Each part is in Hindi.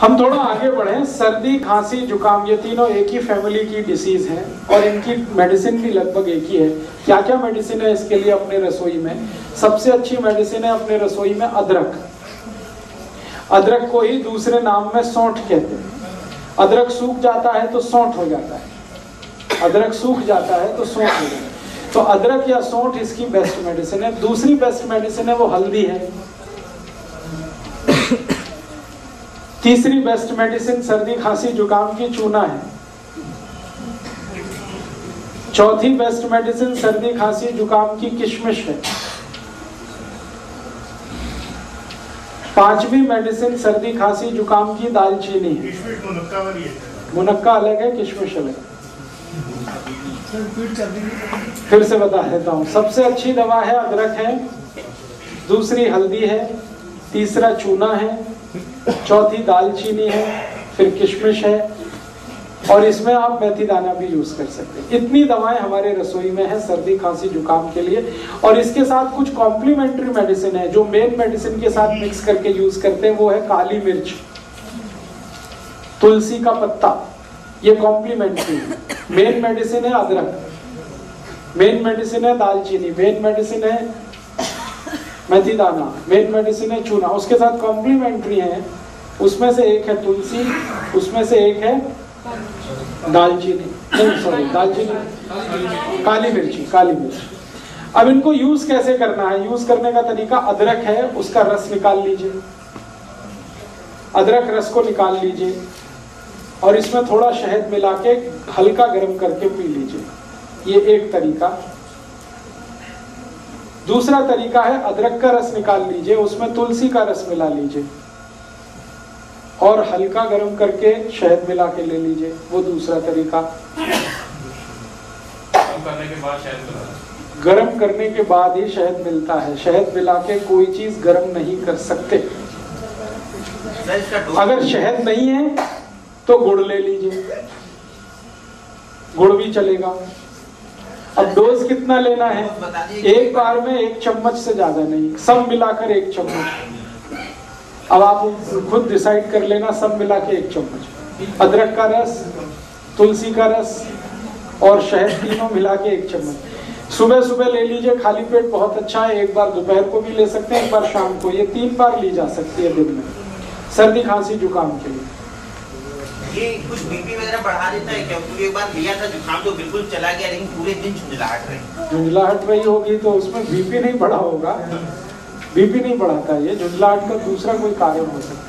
हम थोड़ा आगे बढ़े। सर्दी, खांसी, जुकाम ये तीनों एक ही फैमिली की डिसीज हैं और इनकी मेडिसिन भी लगभग एक ही है। क्या क्या मेडिसिन है इसके लिए अपने रसोई में? सबसे अच्छी मेडिसिन है अपने रसोई में अदरक। अदरक को ही दूसरे नाम में सौंठ कहते हैं। अदरक सूख जाता है तो सौंठ हो जाता है, अदरक सूख जाता है तो सौंठ हो जाता है। तो अदरक या सौंठ इसकी बेस्ट मेडिसिन है। दूसरी बेस्ट मेडिसिन है वो हल्दी है। तीसरी बेस्ट मेडिसिन सर्दी, खांसी, जुकाम की चूना है। चौथी बेस्ट मेडिसिन सर्दी, खांसी, जुकाम की किशमिश है। पांचवी मेडिसिन सर्दी, खांसी, जुकाम की दालचीनी है। मुनक्का अलग है, किशमिश अलग है। फिर से बता देता हूँ। सबसे अच्छी दवा है अदरक है, दूसरी हल्दी है, तीसरा चूना है, चौथी दालचीनी है, फिर किशमिश है और इसमें आप मेथी दाना भी यूज कर सकते हैं। इतनी दवाएं हमारे रसोई में है सर्दी, खांसी, जुकाम के लिए। और इसके साथ कुछ कॉम्प्लीमेंट्री मेडिसिन है जो मेन मेडिसिन के साथ मिक्स करके यूज करते हैं। वो है काली मिर्च, तुलसी का पत्ता, ये कॉम्प्लीमेंट्री है। मेन मेडिसिन है अदरक, मेन मेडिसिन है दालचीनी, मेन मेडिसिन है मेथी दाना, मेन मेडिसिन है चूना। उसके साथ कॉम्प्लीमेंट्री है, उसमें से एक है तुलसी, उसमें से एक है दालचीनी, नहीं सॉरी दालचीनी, काली मिर्ची, काली मिर्च। अब इनको यूज कैसे करना है? यूज करने का तरीका, अदरक है उसका रस निकाल लीजिए, अदरक रस को निकाल लीजिए और इसमें थोड़ा शहद मिला के हल्का गर्म करके पी लीजिए। ये एक तरीका। दूसरा तरीका है अदरक का रस निकाल लीजिए, उसमें तुलसी का रस मिला लीजिए और हल्का गर्म करके शहद मिला के ले लीजिए। वो दूसरा तरीका। गर्म करने के बाद ही शहद मिलता है। शहद मिला के कोई चीज गर्म नहीं कर सकते। अगर शहद नहीं है तो गुड़ ले लीजिए, गुड़ भी चलेगा। अब डोज कितना लेना है? एक बार में 1 चम्मच से ज्यादा नहीं, सब मिलाकर 1 चम्मच। अब आप खुद डिसाइड कर लेना, सब मिला के 1 चम्मच। अदरक का रस, तुलसी का रस और शहद तीनों मिला के 1 चम्मच। सुबह सुबह ले लीजिए, खाली पेट बहुत अच्छा है। एक बार दोपहर को भी ले सकते हैं, एक बार शाम को। ये 3 बार ली जा सकती है दिन में, सर्दी, खांसी, जुकाम के लिए। ये कुछ बीपी वगैरह बढ़ा देता है क्या? क्योंकि एक बार लिया था जुकाम तो बिल्कुल चला गया, लेकिन पूरे दिन झुंझलाहट रही। झुंझलाहट रही होगी तो उसमें बीपी नहीं बढ़ा होगा। बीपी नहीं बढ़ाता, ये झुंझलाहट का दूसरा कोई कारण हो सकता है।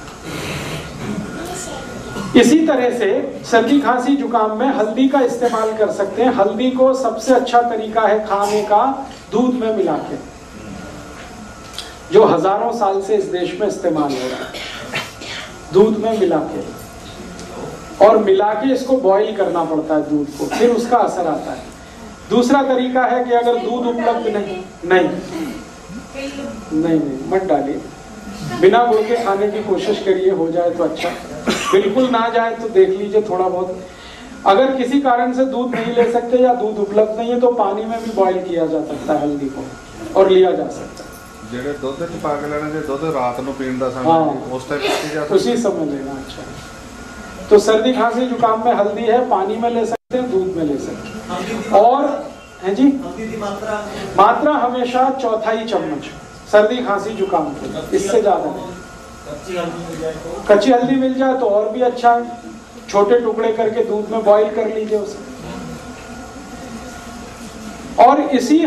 इसी तरह से सर्दी, खांसी, जुकाम में हल्दी का इस्तेमाल कर सकते हैं। हल्दी को सबसे अच्छा तरीका है खाने का दूध में मिला के, जो हजारों साल से इस देश में इस्तेमाल हो रहा है। दूध में मिला के और मिला के इसको बॉईल करना पड़ता है दूध को, फिर उसका असर आता है। दूसरा तरीका है कि अगर दूध उपलब्ध नहीं मत डालिए, बिना गुड़ के खाने की कोशिश करिए, हो जाए तो अच्छा, बिल्कुल ना जाए तो देख लीजिए थोड़ा बहुत। अगर किसी कारण से दूध नहीं ले सकते या दूध उपलब्ध नहीं है तो पानी में भी बॉईल किया जा सकता है हल्दी को और लिया जा सकता है। ਜਿਹੜੇ ਦੁੱਧ ਚ ਪਾ ਕੇ ਲੈਣਾ, ਜੇ ਦੁੱਧ ਰਾਤ ਨੂੰ ਪੀਣ ਦਾ हाँ, ਉਸ ਟਾਈਮ ਪੀਤੀ ਜਾ ਸਕਦੀ, उसी समय लेना अच्छा है। तो सर्दी, खांसी, जुकाम में हल्दी है, पानी में ले सकते हैं, दूध में ले सकते हैं। और है जी, मात्रा हमेशा 1/4 चम्मच सर्दी, खांसी, जुकाम के, इससे ज्यादा नहीं। कच्ची हल्दी मिल जाए तो और भी अच्छा है। छोटे टुकड़े करके दूध में बॉईल कर लीजिए उसे और इसी